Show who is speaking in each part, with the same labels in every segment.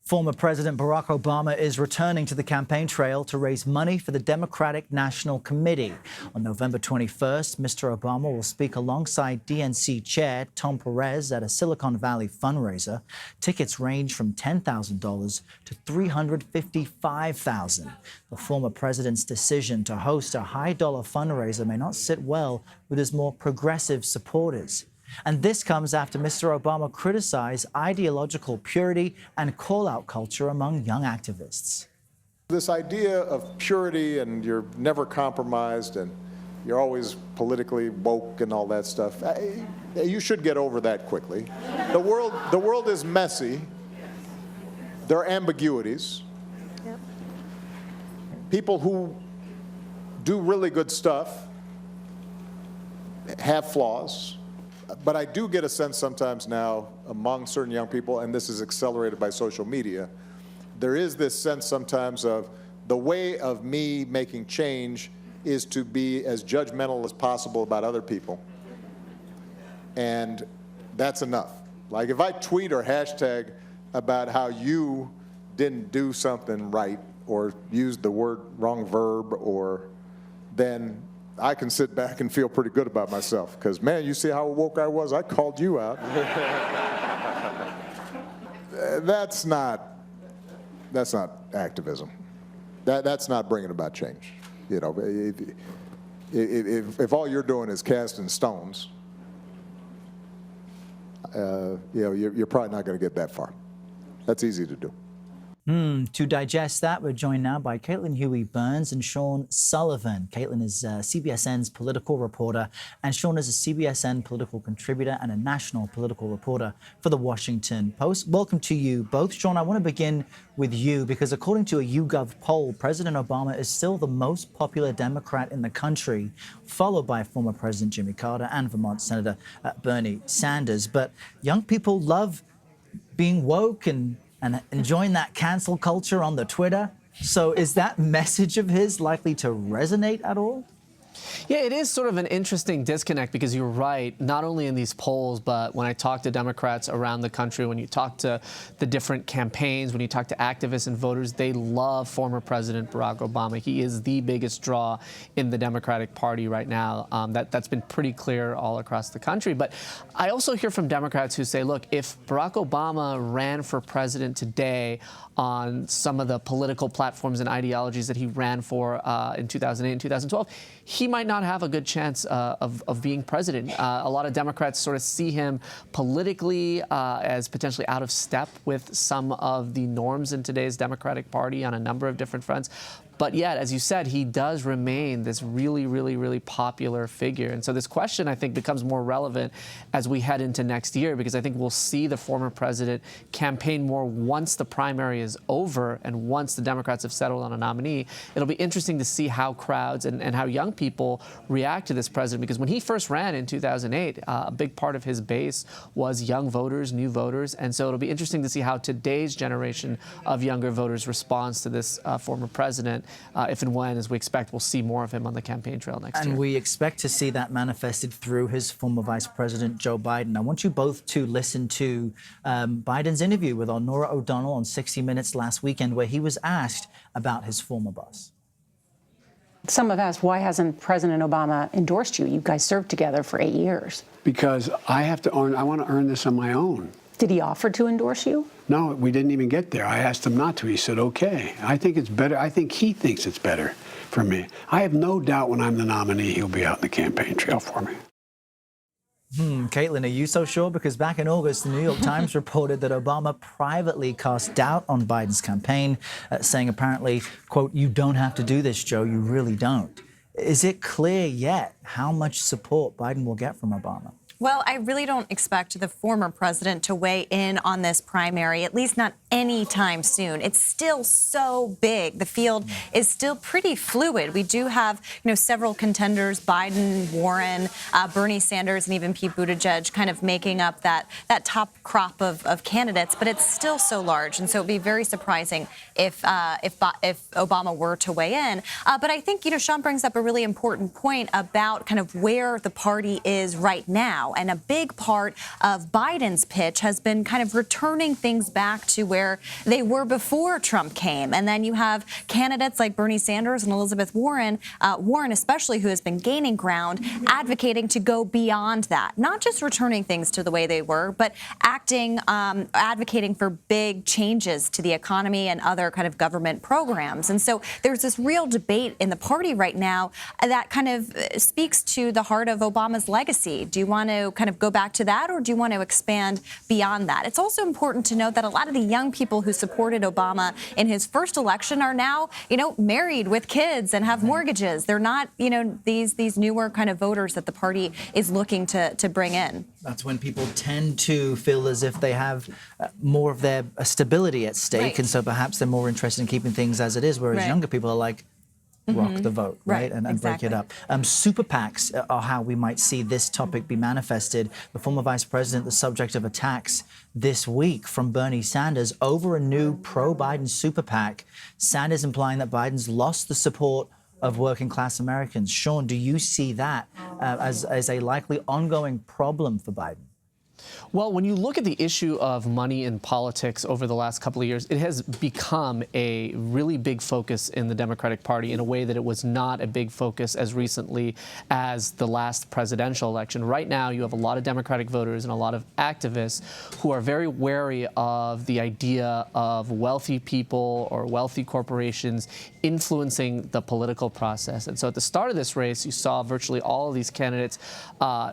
Speaker 1: Former President Barack Obama is returning to the campaign trail to raise money for the Democratic National Committee. On November 21st, Mr. Obama will speak alongside DNC Chair Tom Perez at a Silicon Valley fundraiser. Tickets range from $10,000 to $355,000. The former president's decision to host a high-dollar fundraiser may not sit well with his more progressive supporters. And this comes after Mr. Obama criticized ideological purity and call-out culture among young activists.
Speaker 2: This idea of purity and you're never compromised and you're always politically woke and all that stuff, you should get over that quickly. The world is messy. There are ambiguities. Yep. People who do really good stuff have flaws. But I do get a sense sometimes now among certain young people, and this is accelerated by social media, there is this sense sometimes of the way of me making change is to be as judgmental as possible about other people. And that's enough. Like if I tweet or hashtag about how you didn't do something right or used the wrong verb, or then I can sit back and feel pretty good about myself because, man, you see how woke I was? I called you out. That's not activism. That's not bringing about change. You know, if all you're doing is casting stones, you know, you're probably not going to get that far. That's easy to do.
Speaker 1: To digest that, we're joined now by Caitlin Huey-Burns and Sean Sullivan. Caitlin is CBSN's political reporter, and Sean is a CBSN political contributor and a national political reporter for The Washington Post. Welcome to you both. Sean, I want to begin with you because according to a YouGov poll, President Obama is still the most popular Democrat in the country, followed by former President Jimmy Carter and Vermont Senator Bernie Sanders. But young people love being woke and enjoying that cancel culture on the Twitter. So is that message of his likely to resonate at all?
Speaker 3: Yeah, it is sort of an interesting disconnect because you're right, not only in these polls, but when I talk to Democrats around the country, when you talk to the different campaigns, when you talk to activists and voters, they love former President Barack Obama. He is the biggest draw in the Democratic Party right now. That's been pretty clear all across the country. But I also hear from Democrats who say, look, if Barack Obama ran for president today on some of the political platforms and ideologies that he ran for in 2008 and 2012, he might not have a good chance of being president. A lot of Democrats sort of see him politically as potentially out of step with some of the norms in today's Democratic Party on a number of different fronts. But yet, as you said, he does remain this really, really, really popular figure. And so this question, I think, becomes more relevant as we head into next year, because I think we'll see the former president campaign more once the primary is over and once the Democrats have settled on a nominee. It'll be interesting to see how crowds and how young people react to this president, because when he first ran in 2008, a big part of his base was young voters, new voters. And so it'll be interesting to see how today's generation of younger voters responds to this former president. If and when, as we expect, we'll see more of him on the campaign trail next year.
Speaker 1: And we expect to see that manifested through his former Vice President, Joe Biden. I want you both to listen to Biden's interview with Norah O'Donnell on 60 Minutes last weekend, where he was asked about his former boss.
Speaker 4: Some have asked, why hasn't President Obama endorsed you? You guys served together for 8 years.
Speaker 5: Because I want to earn this on my own.
Speaker 4: Did he offer to endorse you?
Speaker 5: No, we didn't even get there. I asked him not to. He said, okay. I think it's better. I think he thinks it's better for me. I have no doubt when I'm the nominee, he'll be out in the campaign trail for me.
Speaker 1: Caitlin, are you so sure? Because back in August, the New York Times reported that Obama privately cast doubt on Biden's campaign, saying apparently, quote, "You don't have to do this, Joe. You really don't." Is it clear yet how much support Biden will get from Obama?
Speaker 6: Well, I really don't expect the former president to weigh in on this primary, at least not anytime soon. It's still so big. The field is still pretty fluid. We do have, several contenders, Biden, Warren, Bernie Sanders, and even Pete Buttigieg kind of making up that top crop of candidates, but it's still so large. And so it'd be very surprising if Obama were to weigh in. But I think, Sean brings up a really important point about kind of where the party is right now. And a big part of Biden's pitch has been kind of returning things back to where where they were before Trump came. And then you have candidates like Bernie Sanders and Elizabeth Warren, Warren especially, who has been gaining ground, advocating to go beyond that, not just returning things to the way they were, but advocating for big changes to the economy and other kind of government programs. And so there's this real debate in the party right now that kind of speaks to the heart of Obama's legacy. Do you want to kind of go back to that, or do you want to expand beyond that? It's also important to note that a lot of the young people who supported Obama in his first election are now, married with kids and have mortgages. They're not, these newer kind of voters that the party is looking to bring in.
Speaker 1: That's when people tend to feel as if they have more of their stability at stake,
Speaker 6: Right.
Speaker 1: and so perhaps they're more interested in keeping things as it is, whereas
Speaker 6: Right.
Speaker 1: younger people are like, rock the vote, right?
Speaker 6: Right,
Speaker 1: And break it
Speaker 6: exactly.
Speaker 1: up. Super PACs are how we might see this topic be manifested. The former vice president, the subject of attacks this week from Bernie Sanders over a new pro-Biden super PAC. Sanders implying that Biden's lost the support of working class Americans. Sean, do you see that as a likely ongoing problem for Biden?
Speaker 3: Well, when you look at the issue of money in politics over the last couple of years, it has become a really big focus in the Democratic Party in a way that it was not a big focus as recently as the last presidential election. Right now, you have a lot of Democratic voters and a lot of activists who are very wary of the idea of wealthy people or wealthy corporations influencing the political process. And so at the start of this race, you saw virtually all of these candidates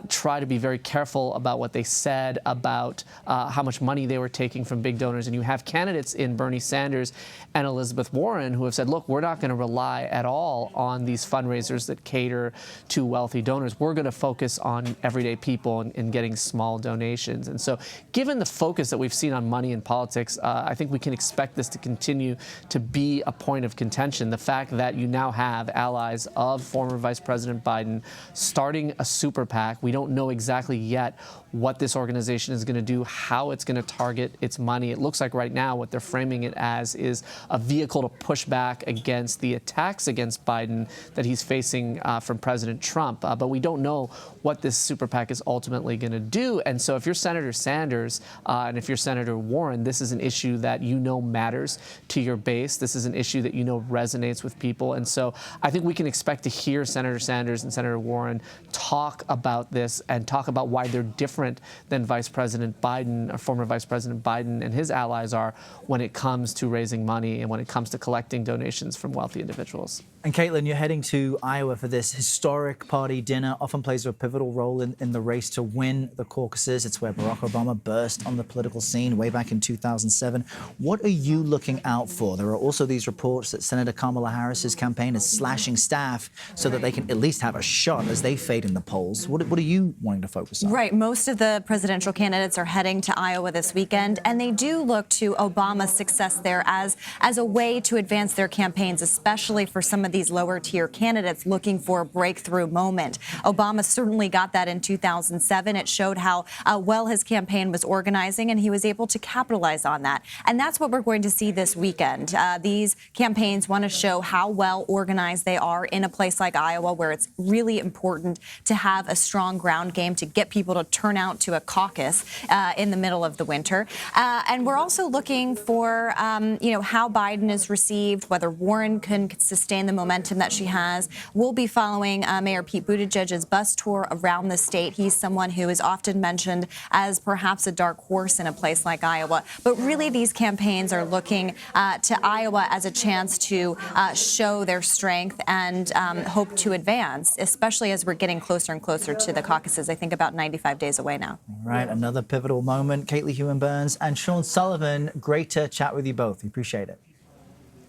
Speaker 3: try to be very careful about what they said about how much money they were taking from big donors. And you have candidates in Bernie Sanders and Elizabeth Warren who have said, look, we're not going to rely at all on these fundraisers that cater to wealthy donors. We're going to focus on everyday people and getting small donations. And so given the focus that we've seen on money in politics, I think we can expect this to continue to be a point of contention. The fact that you now have allies of former Vice President Biden starting a super PAC. We don't know exactly yet what this organization is going to do, how it's going to target its money. It looks like right now what they're framing it as is a vehicle to push back against the attacks against Biden that he's facing from President Trump. But we don't know what this super PAC is ultimately going to do. And so if you're Senator Sanders and if you're Senator Warren, this is an issue that matters to your base. This is an issue that resonates with people. And so I think we can expect to hear Senator Sanders and Senator Warren talk about this and talk about why they're different than Vice President Biden or former Vice President Biden and his allies are when it comes to raising money and when it comes to collecting donations from wealthy individuals.
Speaker 1: And Caitlin, you're heading to Iowa for this historic party dinner, often plays a pivotal role in the race to win the caucuses. It's where Barack Obama burst on the political scene way back in 2007. What are you looking out for? There are also these reports that Senator Kamala Harris's campaign is slashing staff so that they can at least have a shot as they fade in the polls. What are you wanting to focus on?
Speaker 6: Right. Most of the presidential candidates are heading to Iowa this weekend, and they do look to Obama's success there as a way to advance their campaigns, especially for some of these lower tier candidates looking for a breakthrough moment. Obama certainly got that in 2007. It showed how well his campaign was organizing, and he was able to capitalize on that. And that's what we're going to see this weekend. These campaigns want to show how well organized they are in a place like Iowa, where it's really important to have a strong ground game to get people to turn out to a caucus in the middle of the winter. And we're also looking for, how Biden is received, whether Warren can sustain the momentum that she has. We'll be following Mayor Pete Buttigieg's bus tour around the state. He's someone who is often mentioned as perhaps a dark horse in a place like Iowa. But really, these campaigns are looking to Iowa as a chance to show their strength and hope to advance, especially as we're getting closer and closer to the caucuses. I think about 95 days away now.
Speaker 1: All right, another pivotal moment. Caitlin Huey-Burns and Sean Sullivan, great to chat with you both. We appreciate it.